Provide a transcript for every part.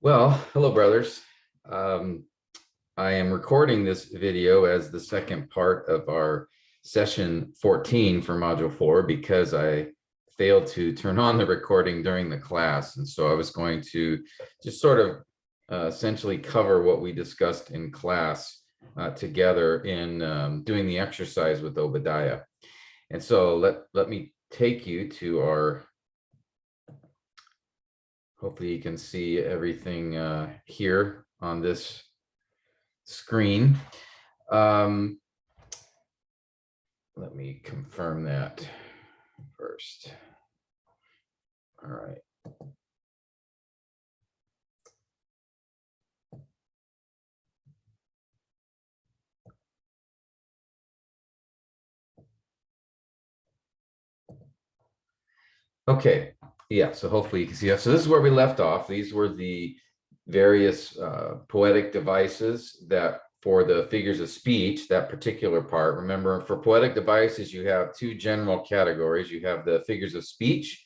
Well, hello, brothers. Um, I am recording this video as the second part of our session 14 for Module 4 because I failed to turn on the recording during the class. And so I was going to just sort of essentially cover what we discussed in class together in doing the exercise with Obadiah. And so let me take you to our. Hopefully you can see everything here on this screen. Let me confirm that first. All right. Okay. Yeah, so hopefully you can see that. So this is where we left off. These were the various poetic devices that for the figures of speech, that particular part. Remember, for poetic devices, you have two general categories. You have the figures of speech.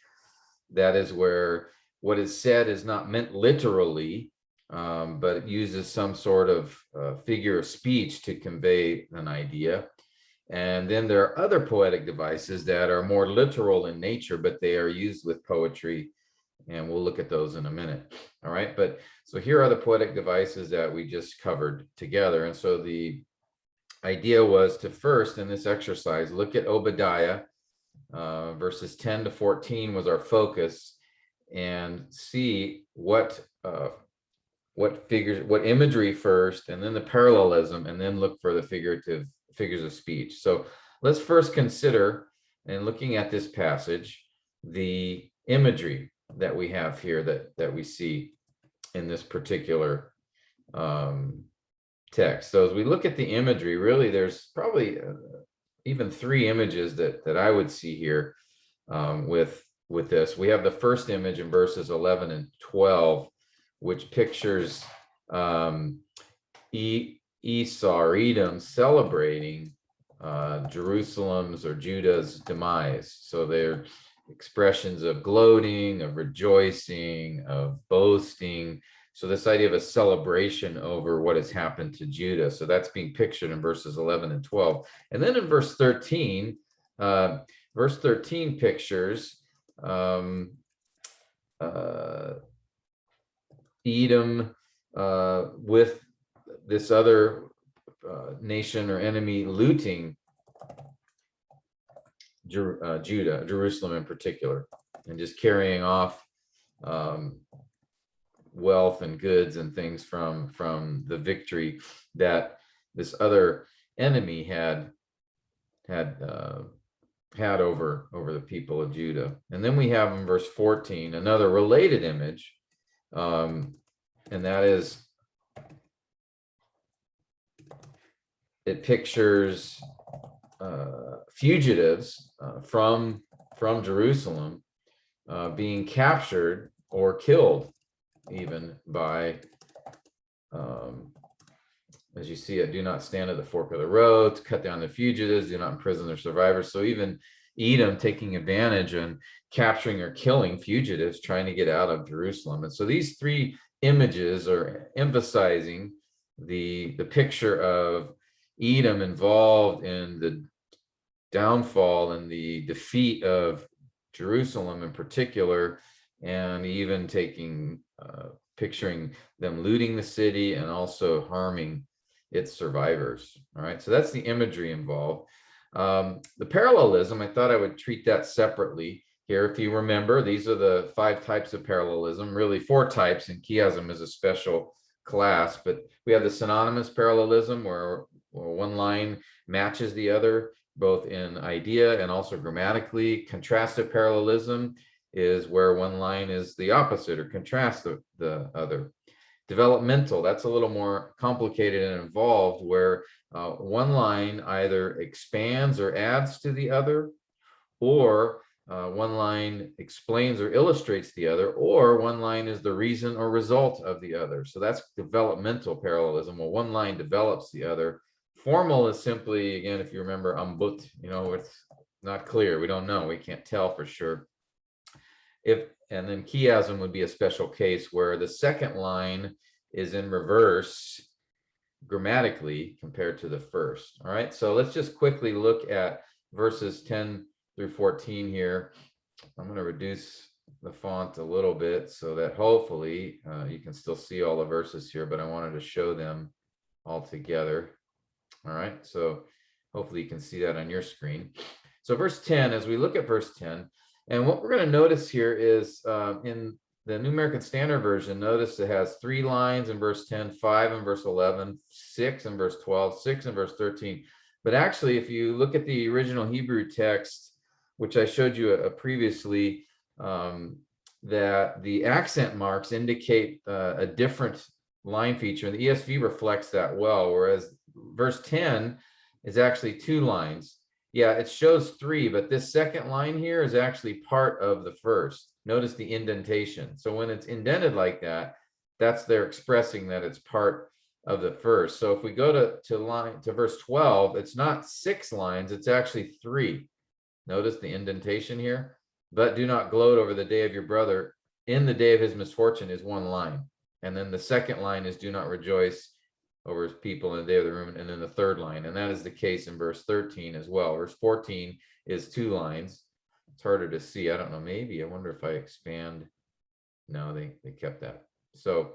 That is where what is said is not meant literally, but it uses some sort of figure of speech to convey an idea. And then there are other poetic devices that are more literal in nature, but they are used with poetry. And we'll look at those in a minute. All right. But so here are the poetic devices that we just covered together. And so the idea was to first, in this exercise, look at Obadiah, verses 10 to 14 was our focus, and see what figures, what imagery first, and then the parallelism, and then look for the figures of speech. So let's first consider, in looking at this passage, the imagery that we have here that we see in this particular text. So as we look at the imagery, really there's probably even three images that I would see here with this. We have the first image in verses 11 and 12, which pictures Esau or Edom celebrating Jerusalem's or Judah's demise. So they're expressions of gloating, of rejoicing, of boasting. So this idea of a celebration over what has happened to Judah. So that's being pictured in verses 11 and 12. And then in verse 13 pictures Edom with this other nation or enemy looting Judah, Jerusalem in particular, and just carrying off wealth and goods and things from the victory that this other enemy had over the people of Judah. And then we have in verse 14 another related image, and that is, it pictures fugitives from Jerusalem being captured or killed, even by, as you see it, do not stand at the fork of the road, to cut down the fugitives, do not imprison their survivors. So even Edom taking advantage and capturing or killing fugitives trying to get out of Jerusalem. And so these three images are emphasizing the picture of Edom involved in the downfall and the defeat of Jerusalem in particular, and even picturing them looting the city and also harming its survivors. All right, so that's the imagery involved. The parallelism, I thought I would treat that separately here. If you remember, these are the 5 types of parallelism, really 4 types, and chiasm is a special class. But we have the synonymous parallelism where one line matches the other, both in idea and also grammatically. Contrastive parallelism is where one line is the opposite or contrasts the other. Developmental, that's a little more complicated and involved, where one line either expands or adds to the other, or one line explains or illustrates the other, or one line is the reason or result of the other. So that's developmental parallelism. Well, one line develops the other. Formal is simply, again, if you remember, ambut, it's not clear. We don't know. We can't tell for sure. And then chiasm would be a special case where the second line is in reverse grammatically compared to the first. All right, so let's just quickly look at verses 10 through 14 here. I'm going to reduce the font a little bit so that hopefully you can still see all the verses here, but I wanted to show them all together. All right, so hopefully you can see that on your screen. So verse 10, as we look at verse 10, and what we're going to notice here is in the New American Standard Version, notice it has 3 lines in verse 10, 5 in verse 11, 6 in verse 12, 6 in verse 13. But actually, if you look at the original Hebrew text, which I showed you previously, that the accent marks indicate a different line feature, and the ESV reflects that well, whereas verse 10 is actually 2 lines. Yeah, it shows 3, but this second line here is actually part of the first. Notice the indentation. So when it's indented like that, they're expressing that it's part of the first. So if we go to verse 12, it's not 6 lines, it's actually 3. Notice the indentation here. But do not gloat over the day of your brother. In the day of his misfortune is 1 line. And then the second line is do not rejoice over his people in the day of the ruin, and then the third line. And that is the case in verse 13 as well. Verse 14 is 2 lines. It's harder to see. I don't know, maybe. I wonder if I expand. No, they kept that. So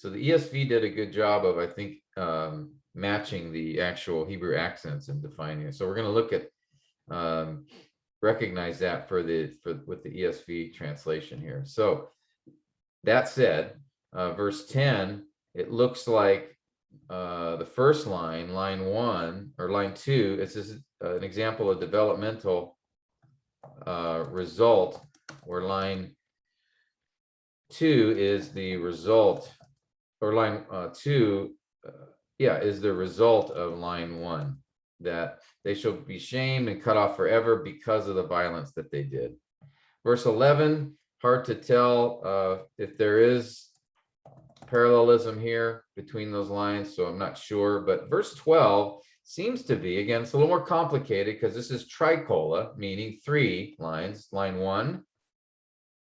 the ESV did a good job of, I think, matching the actual Hebrew accents and defining it. So we're going to look at recognize that with the ESV translation here. So that said, verse 10, it looks like the first line, line 1 or line 2, it's just an example of developmental result, where line 2 is the result, or line 2 is the result of line 1, that they shall be shamed and cut off forever because of the violence that they did. Verse 11, hard to tell if there is parallelism here between those lines, so I'm not sure. But verse 12 seems to be, again, it's a little more complicated because this is tricola, meaning 3 lines, line 1,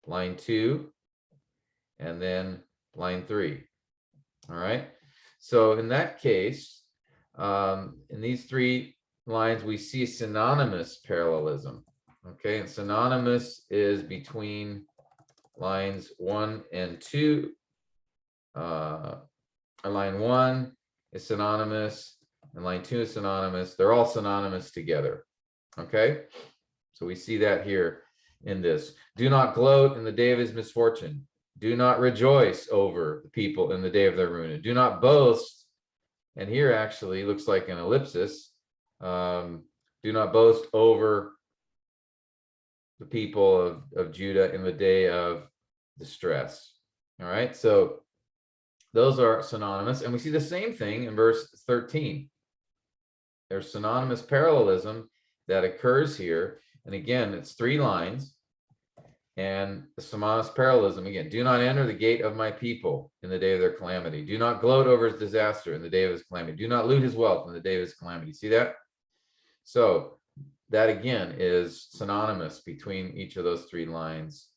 line 2, and then line 3. All right, so in that case, in these 3 lines, we see synonymous parallelism. Okay, and synonymous is between lines 1 and 2. Line 1 is synonymous, and line 2 is synonymous. They're all synonymous together. Okay, so we see that here in this. Do not gloat in the day of his misfortune. Do not rejoice over the people in the day of their ruin. Do not boast. And here actually looks like an ellipsis. Do not boast over the people of Judah in the day of distress. All right, so those are synonymous. And we see the same thing in verse 13. There's synonymous parallelism that occurs here. And again, it's 3 lines. And the synonymous parallelism, again, do not enter the gate of my people in the day of their calamity. Do not gloat over his disaster in the day of his calamity. Do not loot his wealth in the day of his calamity. See that? So that again is synonymous between each of those 3 lines.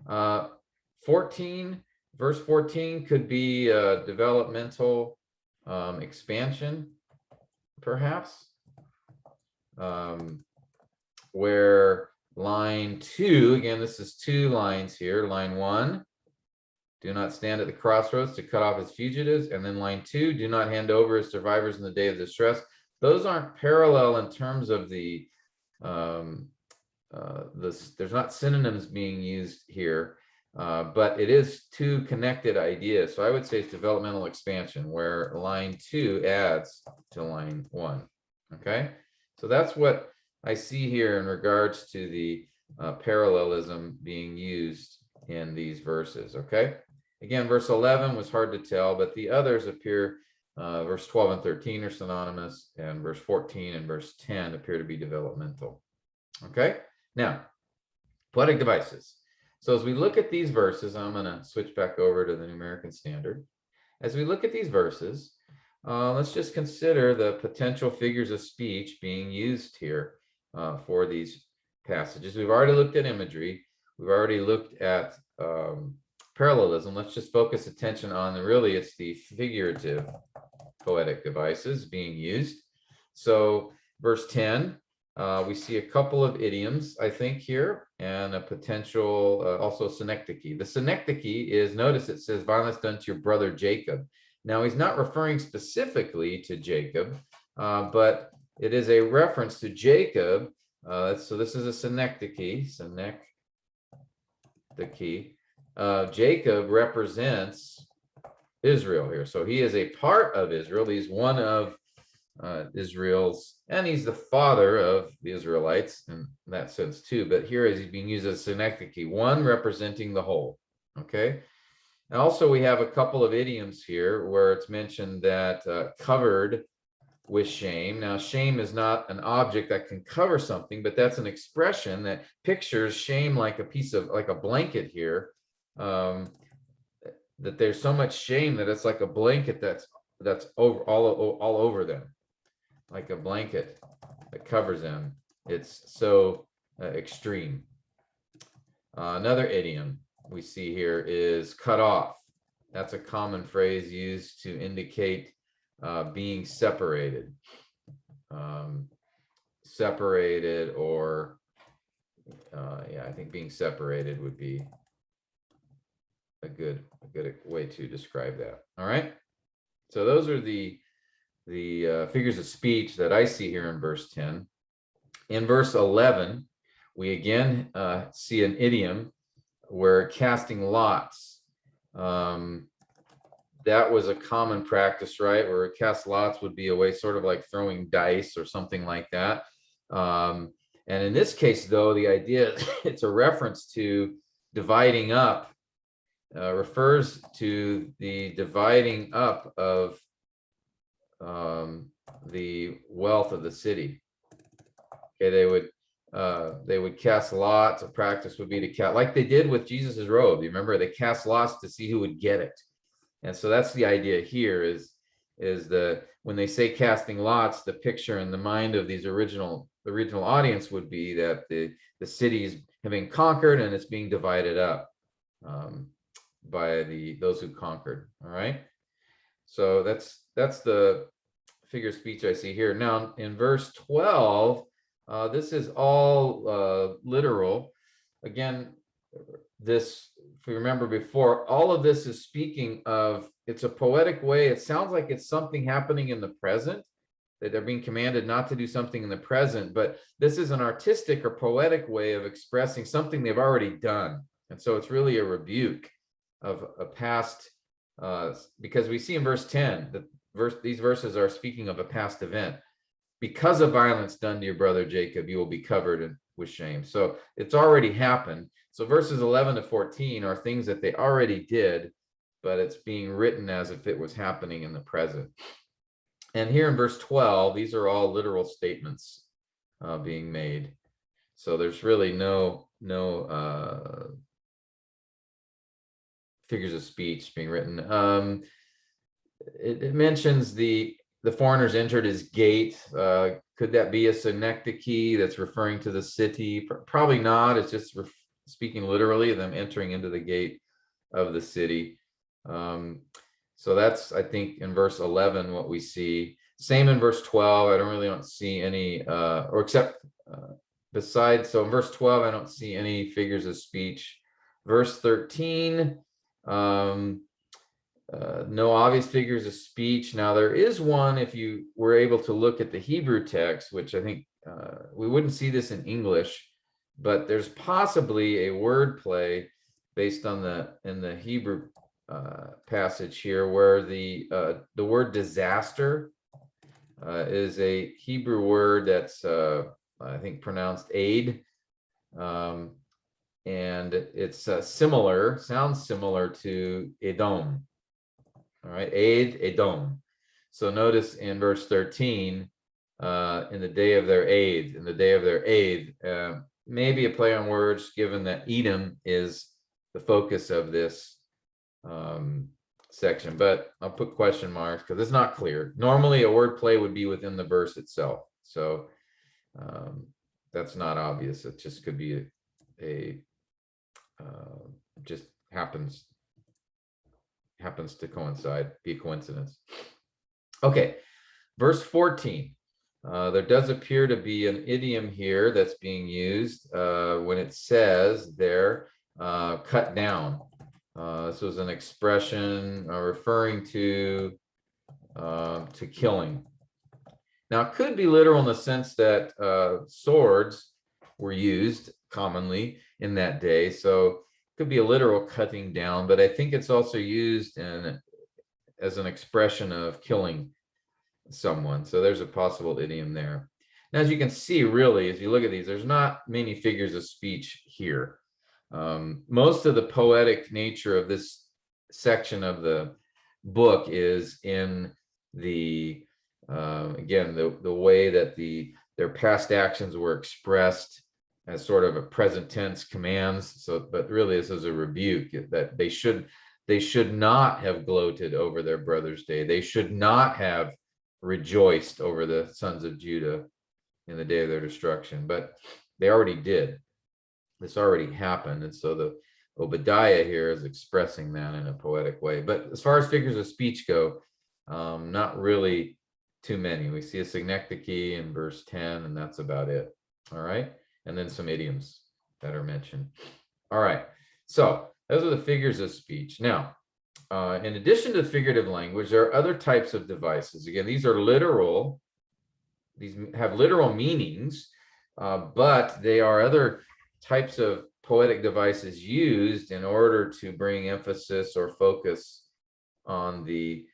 14, verse 14 could be a developmental expansion, perhaps, where line 2, again, this is 2 lines here. Line 1, do not stand at the crossroads to cut off his fugitives. And then line 2, do not hand over his survivors in the day of distress. Those aren't parallel in terms of the, there's not synonyms being used here, but it is 2 connected ideas. So I would say it's developmental expansion, where line 2 adds to line 1. Okay, so that's what I see here in regards to the parallelism being used in these verses. Okay, again, verse 11 was hard to tell, but the others appear, verse 12 and 13 are synonymous, and verse 14 and verse 10 appear to be developmental. Okay, now, poetic devices. So as we look at these verses, I'm going to switch back over to the New American Standard. As we look at these verses, let's just consider the potential figures of speech being used here for these passages. We've already looked at imagery. We've already looked at parallelism. Let's just focus attention on really it's the figurative poetic devices being used. So verse 10, we see a couple of idioms, I think, here, and a potential also synecdoche. The synecdoche is, notice it says, violence done to your brother Jacob. Now, he's not referring specifically to Jacob, but it is a reference to Jacob. So this is a synecdoche. Jacob represents Israel here. So he is a part of Israel. He's one of Israel's, and he's the father of the Israelites in that sense too. But here is he's being used as synecdoche, one representing the whole. Okay. And also we have a couple of idioms here where it's mentioned that covered with shame. Now, shame is not an object that can cover something, but that's an expression that pictures shame like a piece of, like a blanket here. That there's so much shame that it's like a blanket that's over all over them, like a blanket that covers them. It's so extreme. Another idiom we see here is cut off. That's a common phrase used to indicate being separated. Separated, or yeah, I think being separated would be a good way to describe that. All right. So those are the figures of speech that I see here in verse 10. In verse 11, we again see an idiom where casting lots. That was a common practice, right? Where cast lots would be a way sort of like throwing dice or something like that. And in this case, though, the idea, it's a reference to dividing up, refers to the dividing up of the wealth of the city. Okay, they would cast lots. A practice would be to cast, like they did with Jesus's robe. You remember, they cast lots to see who would get it. And so that's the idea here is when they say casting lots, the picture in the mind of these original audience would be that the city is having conquered and it's being divided up by those who conquered. All right. So that's the figure of speech I see here. Now in verse 12, this is all literal. Again, this, if we remember before, all of this is speaking of, it's a poetic way. It sounds like it's something happening in the present, that they're being commanded not to do something in the present, but this is an artistic or poetic way of expressing something they've already done. And so it's really a rebuke of a past, because we see in verse 10 that these verses are speaking of a past event. Because of violence done to your brother Jacob, you will be covered with shame. So it's already happened. So verses 11 to 14 are things that they already did, but it's being written as if it was happening in the present. And here in verse 12, these are all literal statements being made. So there's really no figures of speech being written. It mentions the foreigners entered his gate. Could that be a synecdoche that's referring to the city? Probably not. It's just speaking literally of them entering into the gate of the city. So that's, I think, in verse 11 what we see. Same in verse 12. I don't see any, or except besides. So in verse 12, I don't see any figures of speech. Verse 13. No obvious figures of speech. Now there is one, if you were able to look at the Hebrew text, which I think we wouldn't see this in English, but there's possibly a word play based on in the Hebrew passage here, where the word disaster is a Hebrew word that's I think pronounced aid, and it's sounds similar to Edom. All right, aid, Edom. So notice in verse 13, in the day of their aid, maybe a play on words, given that Edom is the focus of this section, but I'll put question marks because it's not clear. Normally a word play would be within the verse itself. So that's not obvious. It just could be a happens to coincide, be a coincidence. Okay, verse 14. There does appear to be an idiom here that's being used when it says there, cut down. This was an expression referring to killing. Now, it could be literal in the sense that swords were used commonly in that day, so it could be a literal cutting down, but I think it's also used as an expression of killing someone. So there's a possible idiom there. And as you can see, really, as you look at these, there's not many figures of speech here. Most of the poetic nature of this section of the book is in the again, the way that their past actions were expressed as sort of a present tense commands. So, but really this is a rebuke that they should not have gloated over their brother's day. They should not have rejoiced over the sons of Judah in the day of their destruction, but they already did. This already happened. And so the Obadiah here is expressing that in a poetic way. But as far as figures of speech go, not really too many. We see a synecdoche in verse 10, and that's about it. All right. And then some idioms that are mentioned. All right. So those are the figures of speech. Now, in addition to figurative language, there are other types of devices. Again, these are literal. These have literal meanings, but they are other types of poetic devices used in order to bring emphasis or focus on the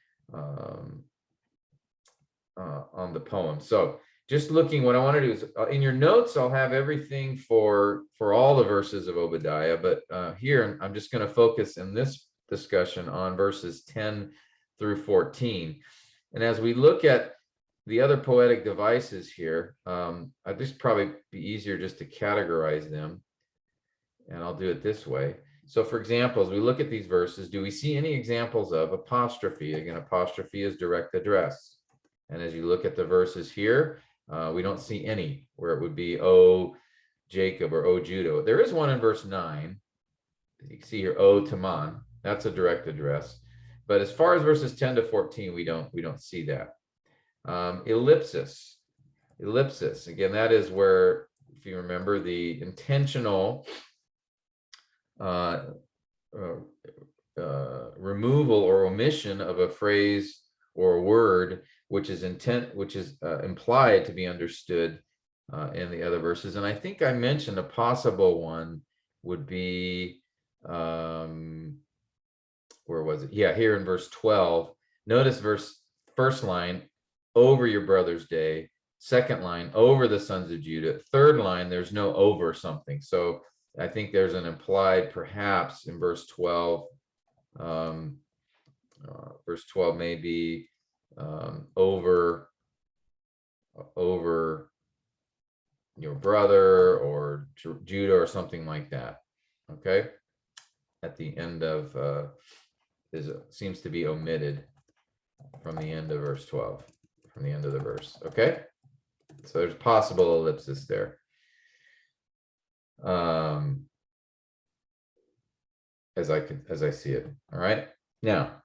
poem. So just looking, what I want to do is in your notes, I'll have everything for all the verses of Obadiah, but here I'm just going to focus in this discussion on verses 10 through 14. And as we look at the other poetic devices here, I just probably be easier just to categorize them. And I'll do it this way. So for example, as we look at these verses, do we see any examples of apostrophe? Again, apostrophe is direct address. And as you look at the verses here, we don't see any where it would be, O Jacob or O Judah. There is one in verse 9. You can see here, O Taman. That's a direct address. But as far as verses 10 to 14, we don't see that. Ellipsis. Again, that is where, if you remember, the intentional removal or omission of a phrase or a word which is implied to be understood in the other verses. And I think I mentioned a possible one would be where was it? Yeah, here in verse 12. Notice first line, over your brother's day. Second line, over the sons of Judah. Third line, there's no over something. So I think there's an implied, perhaps in verse 12, verse 12 may be over your brother or Judah or something like that. Okay, at the end of seems to be omitted from the end of verse 12, from the end of the verse. Okay, so there's possible ellipsis there. As I see it. All right. Now,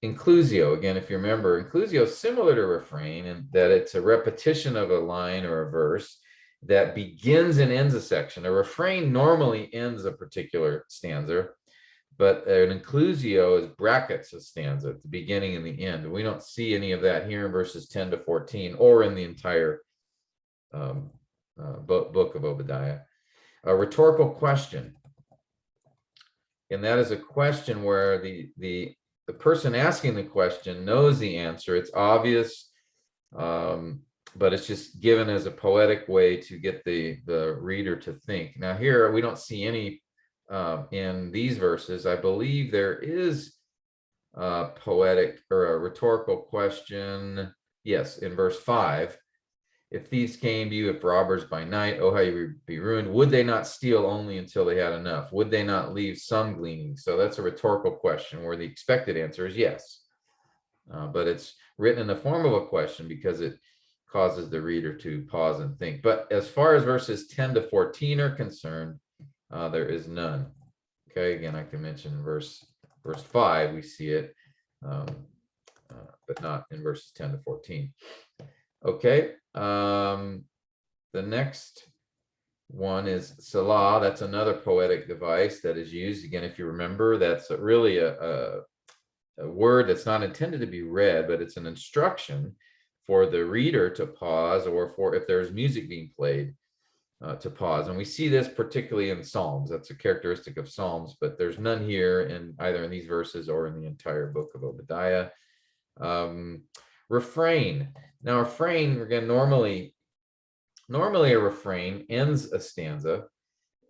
inclusio, again, if you remember, inclusio is similar to refrain in that it's a repetition of a line or a verse that begins and ends a section. A refrain normally ends a particular stanza, but an inclusio is brackets a stanza at the beginning and the end. We don't see any of that here in verses 10 to 14 or in the entire book of Obadiah. A rhetorical question. And that is a question where the person asking the question knows the answer. It's obvious, but it's just given as a poetic way to get the reader to think. Now here, we don't see any in these verses. I believe there is a poetic or a rhetorical question. Yes, in verse 5. If thieves came to you, if robbers by night, oh, how you would be ruined. Would they not steal only until they had enough? Would they not leave some gleaning? So that's a rhetorical question where the expected answer is yes. But it's written in the form of a question because it causes the reader to pause and think. But as far as verses 10 to 14 are concerned, there is none. Okay, again, I can mention verse 5, we see it, but not in verses 10 to 14. Okay, the next one is Salah. That's another poetic device that is used. Again, if you remember, that's really a word that's not intended to be read, but it's an instruction for the reader to pause, or for if there's music being played, to pause. And we see this particularly in Psalms. That's a characteristic of Psalms, but there's none here in either in these verses or in the entire book of Obadiah. Refrain. Now, refrain, again, normally a refrain ends a stanza,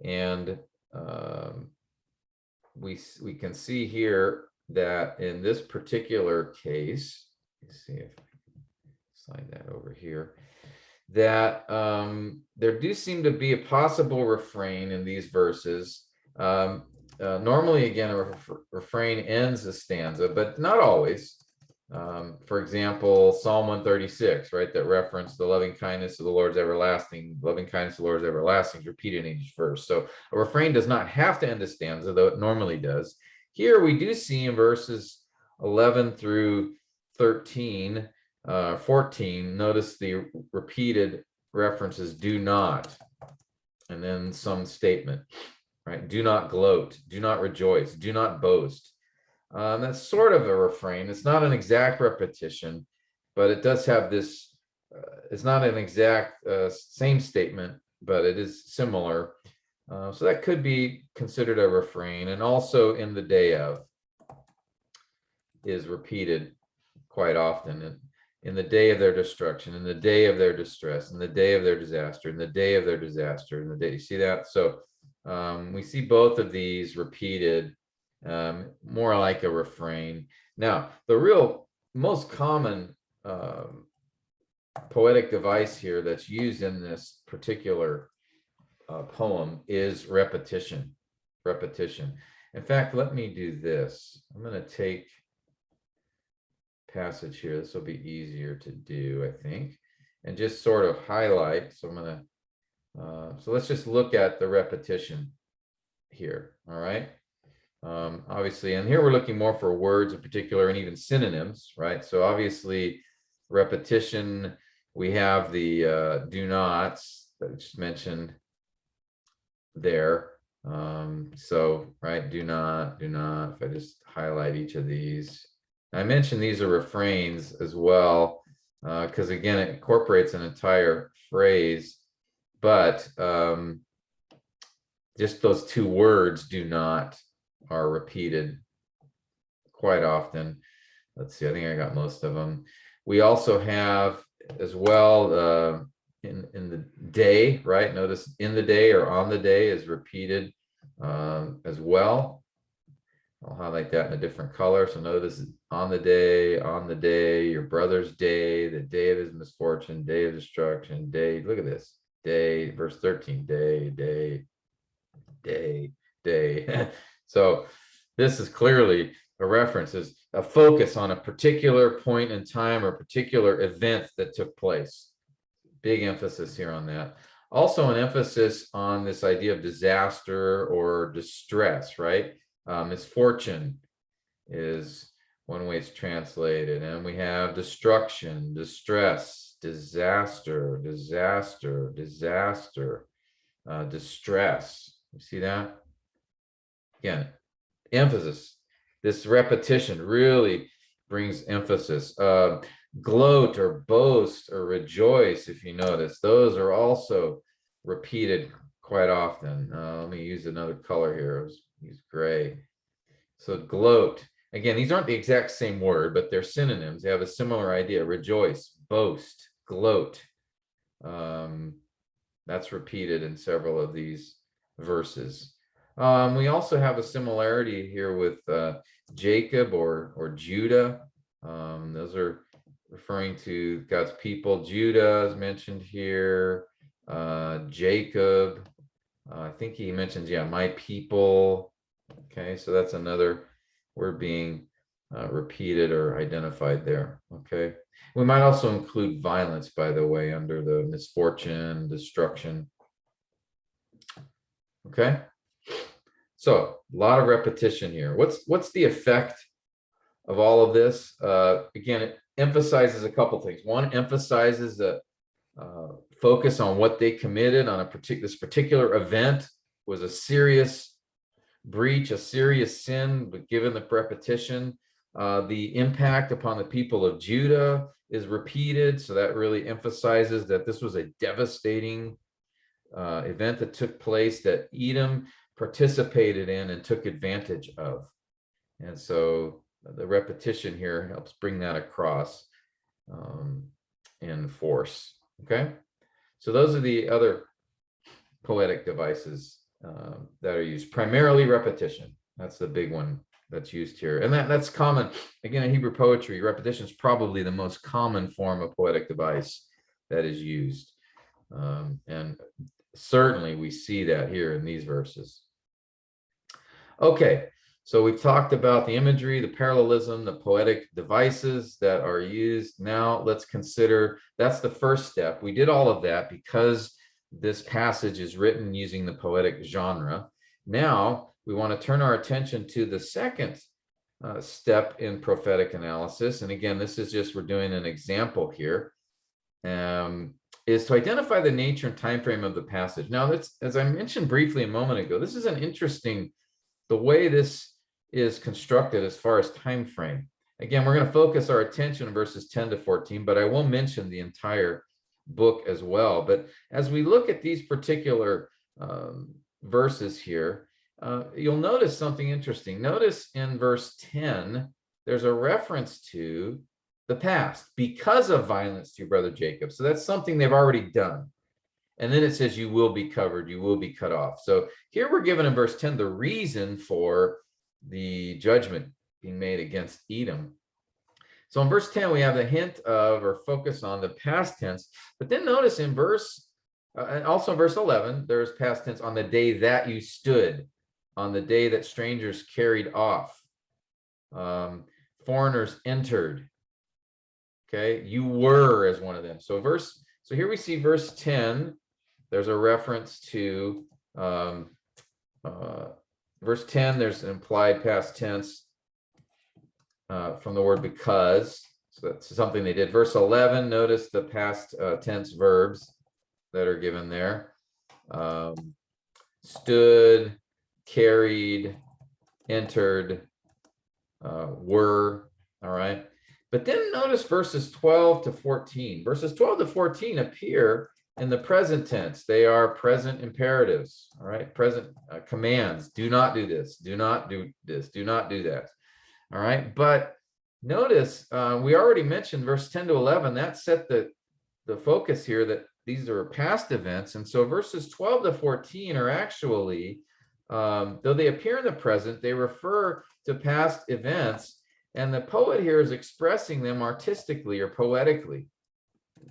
and we can see here that in this particular case, let's see if I can slide that over here, that there do seem to be a possible refrain in these verses. Normally, again, a refrain ends a stanza, but not always. For example, Psalm 136, right, that referenced the loving kindness of the Lord's everlasting, loving kindness of the Lord's everlasting, is repeated in each verse. So a refrain does not have to end a stanza, though it normally does. Here we do see in verses 11 through 13, 14, notice the repeated references, do not, and then some statement, right? Do not gloat, do not rejoice, do not boast. That's sort of a refrain. It's not an exact repetition, but it does have this, it's not an exact same statement, but it is similar. So that could be considered a refrain. And also in the day of is repeated quite often. In the day of their destruction, in the day of their distress, in the day of their disaster, in the day of their disaster, in the day. You see that? So we see both of these repeated, more like a refrain. Now, the real most common poetic device here that's used in this particular poem is repetition. Repetition. In fact, let me do this. I'm going to take passage here. This will be easier to do, I think, and just sort of highlight. So I'm going to, so let's just look at the repetition here. All right. Obviously, and here we're looking more for words in particular and even synonyms, right? So obviously, repetition, we have the do nots that I just mentioned there. So, right, do not, if I just highlight each of these. I mentioned these are refrains as well, because again, it incorporates an entire phrase, but just those two words, do not, are repeated quite often. Let's see, I think I got most of them. We also have as well in the day, right? Notice in the day or on the day is repeated as well. I'll highlight that in a different color. So notice on the day, your brother's day, the day of his misfortune, day of destruction, day. Look at this. Day, verse 13, day. So this is clearly a reference, is a focus on a particular point in time or particular event that took place. Big emphasis here on that. Also an emphasis on this idea of disaster or distress, right? Misfortune is one way it's translated. And we have destruction, distress, disaster, distress. You see that? Again, emphasis. This repetition really brings emphasis. Gloat or boast or rejoice, if you notice, those are also repeated quite often. Let me use another color here. I'll use gray. So gloat. Again, these aren't the exact same word, but they're synonyms. They have a similar idea. Rejoice, boast, gloat. That's repeated in several of these verses. We also have a similarity here with Jacob or Judah. Those are referring to God's people. Judah is mentioned here. Jacob, I think he mentions, yeah, my people. Okay, so that's another word being repeated or identified there. Okay, we might also include violence, by the way, under the misfortune, destruction. Okay, So a lot of repetition here. What's the effect of all of this? Again, it emphasizes a couple things. One, emphasizes the focus on what they committed on this particular event was a serious breach, a serious sin, but given the repetition, the impact upon the people of Judah is repeated. So that really emphasizes that this was a devastating event that took place that Edom participated in and took advantage of. And so the repetition here helps bring that across in force. Okay, so those are the other poetic devices that are used. Primarily repetition. That's the big one that's used here. And that's common. Again, in Hebrew poetry, repetition is probably the most common form of poetic device that is used. And certainly we see that here in these verses. Okay, so we've talked about the imagery, the parallelism, the poetic devices that are used. Now let's consider, that's the first step. We did all of that because this passage is written using the poetic genre. Now we want to turn our attention to the second step in prophetic analysis. And again, this is just, we're doing an example here, is to identify the nature and time frame of the passage. Now, that's, as I mentioned briefly a moment ago, this is an interesting, the way this is constructed as far as time frame. Again, we're going to focus our attention on verses 10 to 14, but I will mention the entire book as well. But as we look at these particular verses here, you'll notice something interesting. Notice in verse 10, there's a reference to the past, because of violence to your brother Jacob. So that's something they've already done. And then it says, you will be covered, you will be cut off. So here we're given in verse 10 the reason for the judgment being made against Edom. So in verse 10, we have the hint of, or focus on, the past tense. But then notice in verse, and also in verse 11, there's past tense, on the day that you stood, on the day that strangers carried off, foreigners entered. Okay, you were as one of them. So here we see verse 10. There's a reference to verse 10. There's an implied past tense from the word because. So that's something they did. Verse 11, notice the past tense verbs that are given there. Stood, carried, entered, were. All right. But then notice verses 12 to 14. Verses 12 to 14 appear in the present tense. They are present imperatives, all right? Present commands. Do not do this. Do not do this. Do not do that. All right. But notice we already mentioned verse 10 to 11. That set the focus here that these are past events. And so verses 12 to 14 are actually, though they appear in the present, they refer to past events. And the poet here is expressing them artistically or poetically,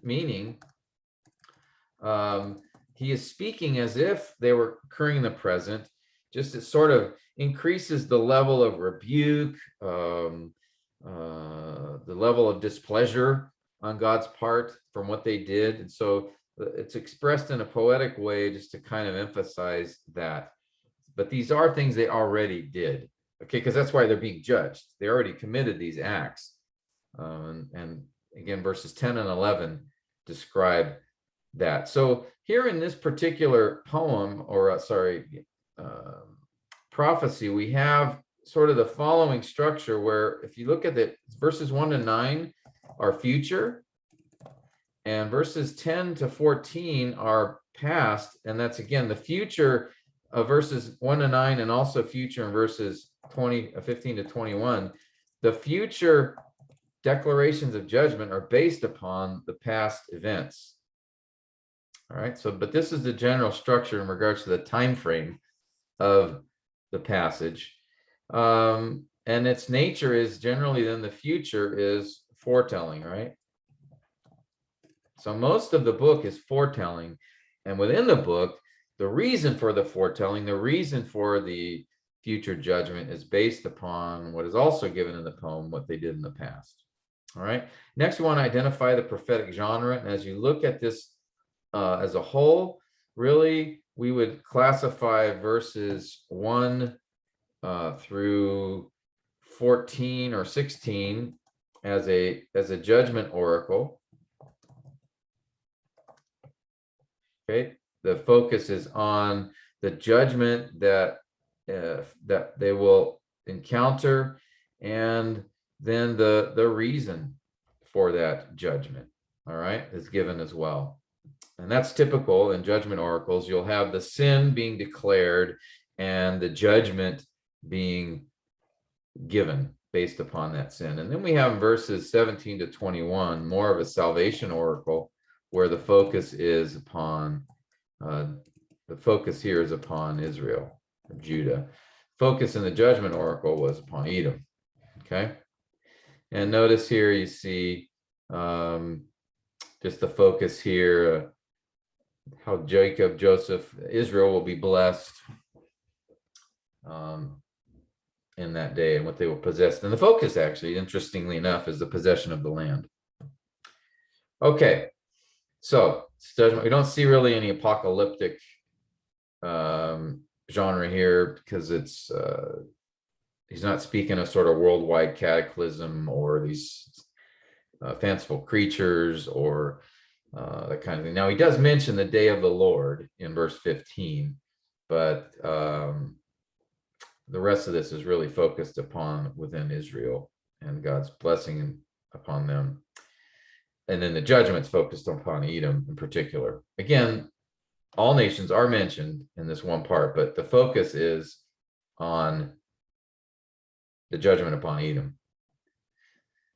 meaning he is speaking as if they were occurring in the present. Just it sort of increases the level of rebuke, the level of displeasure on God's part from what they did. And so it's expressed in a poetic way just to kind of emphasize that. But these are things they already did. Okay, because that's why they're being judged. They already committed these acts. And again, verses 10 and 11 describe that. So here in this particular poem, or prophecy, we have sort of the following structure where if you look at the verses 1 to 9 are future, and verses 10 to 14 are past. And that's, again, the future of verses 1 to 9 and also future in verses 15 to 21. The future declarations of judgment are based upon the past events. All right, so but this is the general structure in regards to the time frame of the passage. And its nature is generally then the future is foretelling, right? So most of the book is foretelling, and within the book, the reason for the foretelling, the reason for the future judgment is based upon what is also given in the poem, what they did in the past. All right. Next, we want to identify the prophetic genre. And as you look at this as a whole, really we would classify verses 1 through 14 or 16 as a judgment oracle. Okay, the focus is on the judgment that they will encounter, and then the reason for that judgment, all right, is given as well. And that's typical in judgment oracles. You'll have the sin being declared and the judgment being given based upon that sin. And then we have verses 17 to 21, more of a salvation oracle, where the focus is upon here is upon Israel, Judah. Focus in the judgment oracle was upon Edom. Okay, and notice here you see just the focus here, how Jacob, Joseph, Israel will be blessed in that day and what they will possess. And the focus, actually, interestingly enough, is the possession of the land. Okay, so we don't see really any apocalyptic genre here, because it's he's not speaking of sort of worldwide cataclysm or these fanciful creatures or that kind of thing. Now, he does mention the day of the Lord in verse 15, but the rest of this is really focused upon within Israel and God's blessing upon them. And then the judgment's focused upon Edom in particular. Again, all nations are mentioned in this one part, but the focus is on the judgment upon Edom.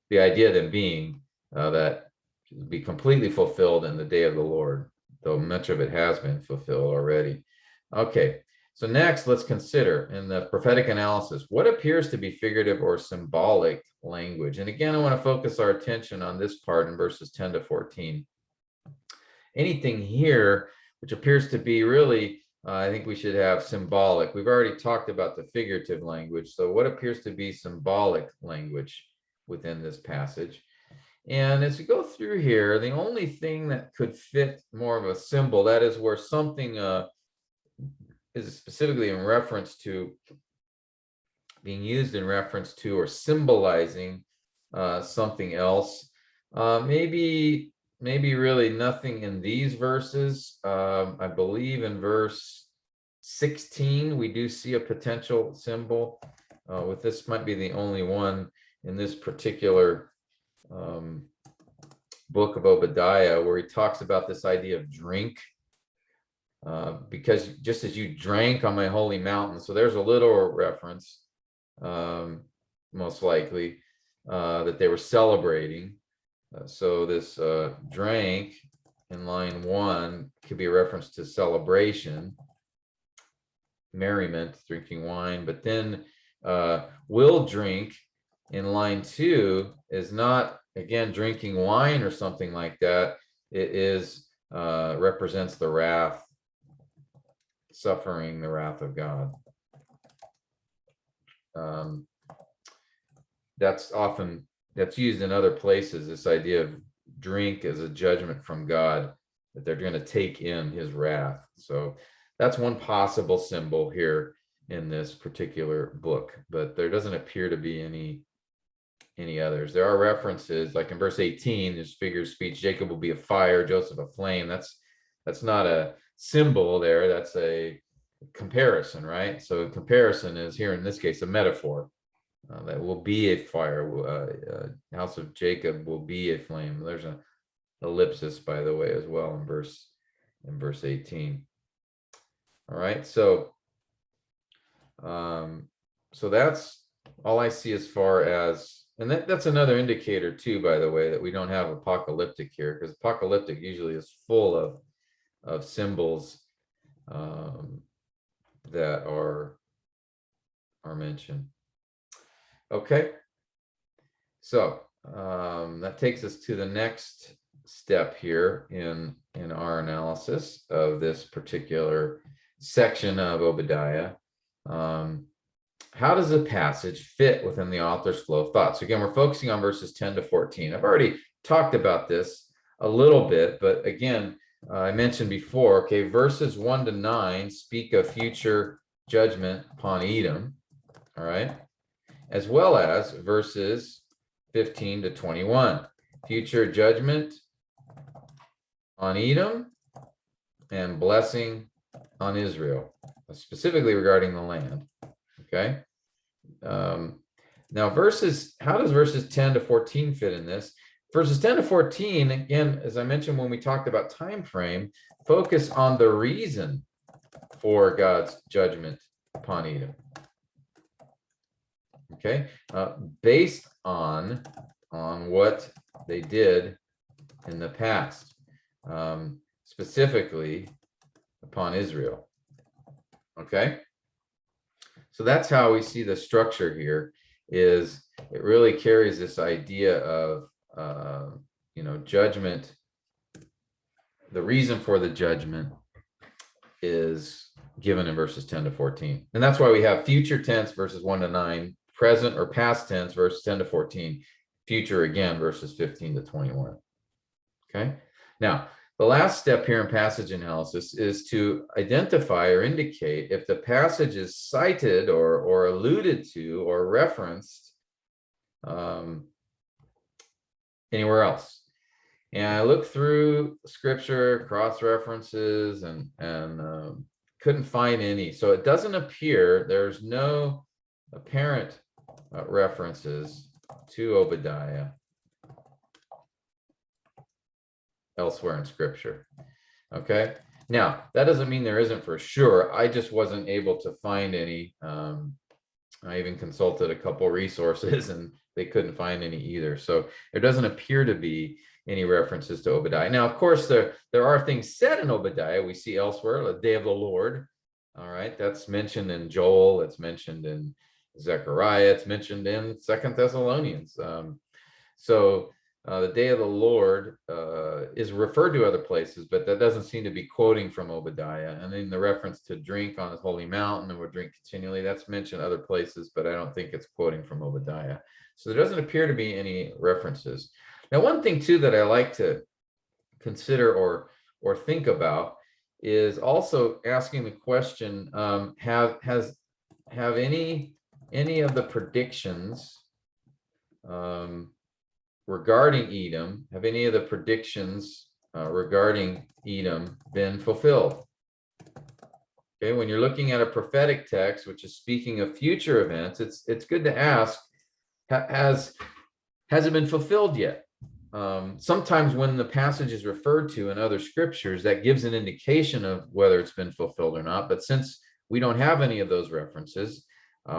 The idea then being that it will be completely fulfilled in the day of the Lord, though much of it has been fulfilled already. Okay, so next let's consider in the prophetic analysis what appears to be figurative or symbolic language. And again, I want to focus our attention on this part in verses 10 to 14. Anything here which appears to be really, I think we should have symbolic. We've already talked about the figurative language. So what appears to be symbolic language within this passage? And as we go through here, the only thing that could fit more of a symbol, that is where something is specifically in reference to, being used in reference to or symbolizing something else. Maybe really nothing in these verses. I believe in verse 16, we do see a potential symbol. With this might be the only one in this particular book of Obadiah, where he talks about this idea of drink, because just as you drank on my holy mountain. So there's a literal reference, most likely, that they were celebrating. So this drank in line 1 could be a reference to celebration, merriment, drinking wine. But then will drink in line 2 is not, again, drinking wine or something like that. It is represents the wrath, suffering the wrath of God. That's used in other places, this idea of drink as a judgment from God, that they're going to take in his wrath. So that's one possible symbol here in this particular book, but there doesn't appear to be any others. There are references, like in verse 18, there's figure of speech, Jacob will be a fire, Joseph a flame. That's not a symbol there, that's a comparison, right? So comparison is here in this case a metaphor. That will be a fire, house of Jacob will be a flame. There's an ellipsis, by the way, as well in verse 18. All right, so that's all I see as far as, and that's another indicator too, by the way, that we don't have apocalyptic here, because apocalyptic usually is full of symbols that are mentioned. Okay, so that takes us to the next step here in our analysis of this particular section of Obadiah. How does the passage fit within the author's flow of thought? So again, we're focusing on verses 10 to 14. I've already talked about this a little bit, but again, I mentioned before, okay, verses 1 to 9 speak of future judgment upon Edom, all right, as well as verses 15 to 21, future judgment on Edom and blessing on Israel, specifically regarding the land, okay? Now how does verses 10 to 14 fit in this? Verses 10 to 14, again, as I mentioned when we talked about time frame, focus on the reason for God's judgment upon Edom. Okay, based on what they did in the past, specifically upon Israel. Okay, so that's how we see the structure here. Is it really carries this idea of judgment. The reason for the judgment is given in verses 10 to 14. And that's why we have future tense verses 1 to 9, present or past tense verses 10 to 14, future again verses 15 to 21. Okay. Now, the last step here in passage analysis is to identify or indicate if the passage is cited or alluded to or referenced anywhere else. And I looked through scripture, cross references, and couldn't find any. So it doesn't appear, there's no apparent references to Obadiah elsewhere in scripture. Okay. Now, that doesn't mean there isn't for sure. I just wasn't able to find any. I even consulted a couple resources and they couldn't find any either. So there doesn't appear to be any references to Obadiah. Now, of course, there are things said in Obadiah we see elsewhere, the day of the Lord. All right, that's mentioned in Joel, it's mentioned in Zechariah, it's mentioned in 2 Thessalonians. The day of the Lord is referred to other places, but that doesn't seem to be quoting from Obadiah. And then the reference to drink on his holy mountain and would drink continually, that's mentioned other places, but I don't think it's quoting from Obadiah. So there doesn't appear to be any references. Now, one thing too that I like to consider or think about is also asking the question: have any of the predictions regarding Edom, have any of the predictions regarding Edom been fulfilled? Okay, when you're looking at a prophetic text, which is speaking of future events, it's good to ask: has it been fulfilled yet? Sometimes when the passage is referred to in other scriptures, that gives an indication of whether it's been fulfilled or not. But since we don't have any of those references,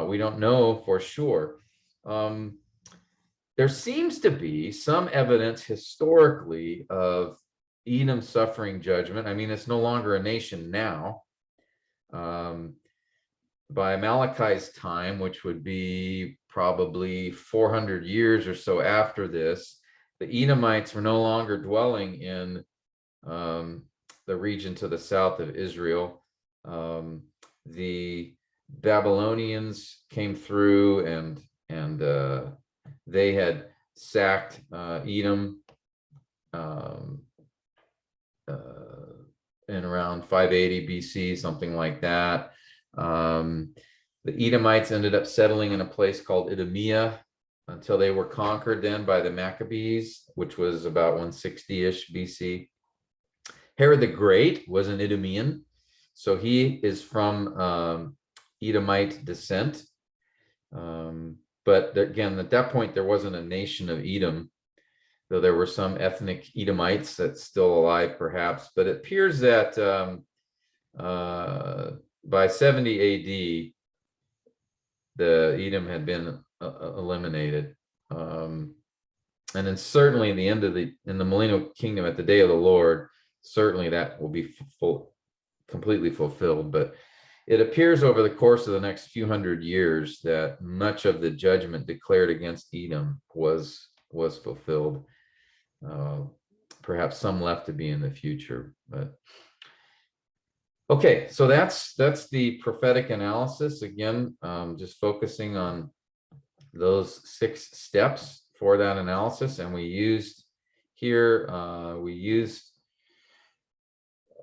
we don't know for sure. There seems to be some evidence historically of Edom suffering judgment. I mean, it's no longer a nation now. By Malachi's time, which would be probably 400 years or so after this, the Edomites were no longer dwelling in the region to the south of Israel. The Babylonians came through and they had sacked Edom in around 580 BC, something like that. The Edomites ended up settling in a place called Idumea until they were conquered then by the Maccabees, which was about 160-ish BC. Herod the Great was an Idumean, so he is from Edomite descent. But again, at that point, there wasn't a nation of Edom, though there were some ethnic Edomites that's still alive, perhaps. But it appears that by 70 AD, the Edom had been eliminated. And then certainly in the end of in the millennial kingdom at the day of the Lord, certainly that will be completely fulfilled. But it appears over the course of the next few hundred years that much of the judgment declared against Edom was fulfilled. Perhaps some left to be in the future, but okay. So that's the prophetic analysis. Again, just focusing on those 6 steps for that analysis, and we used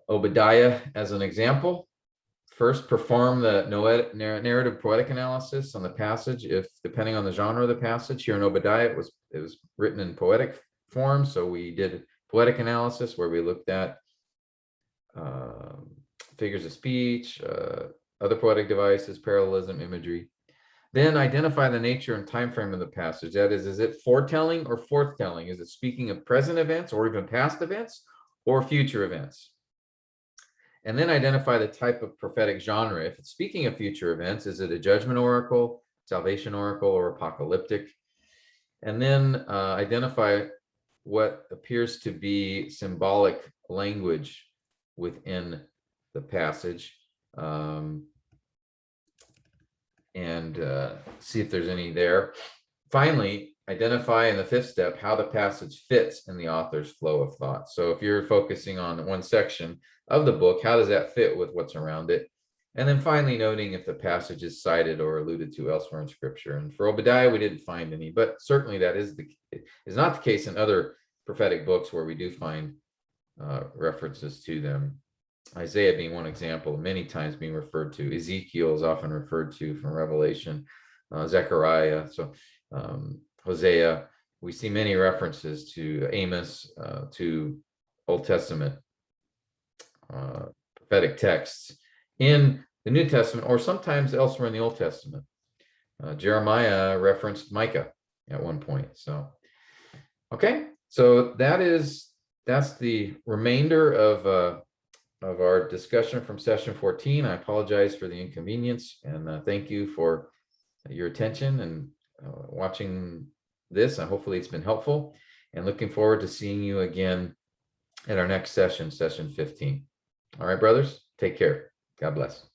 Obadiah as an example. First, perform the narrative poetic analysis on the passage. If depending on the genre of the passage, here in Obadiah, it was written in poetic form. So we did poetic analysis where we looked at figures of speech, other poetic devices, parallelism, imagery. Then identify the nature and time frame of the passage. That is it foretelling or forthtelling? Is it speaking of present events or even past events or future events? And then identify the type of prophetic genre. If it's speaking of future events, is it a judgment oracle, salvation oracle, or apocalyptic? And then identify what appears to be symbolic language within the passage, and see if there's any there. Finally, identify in the fifth step how the passage fits in the author's flow of thought. So if you're focusing on one section of the book, how does that fit with what's around it? And then finally, noting if the passage is cited or alluded to elsewhere in Scripture. And for Obadiah, we didn't find any, but certainly that is not the case in other prophetic books where we do find references to them. Isaiah being one example, many times being referred to. Ezekiel is often referred to from Revelation, Zechariah, so Hosea. We see many references to Amos, to Old Testament prophetic texts in the New Testament, or sometimes elsewhere in the Old Testament. Jeremiah referenced Micah at one point. So, okay, so that's the remainder of our discussion from session 14. I apologize for the inconvenience, and thank you for your attention and watching this. Hopefully it's been helpful, and looking forward to seeing you again at our next session, session 15. All right, brothers, take care. God bless.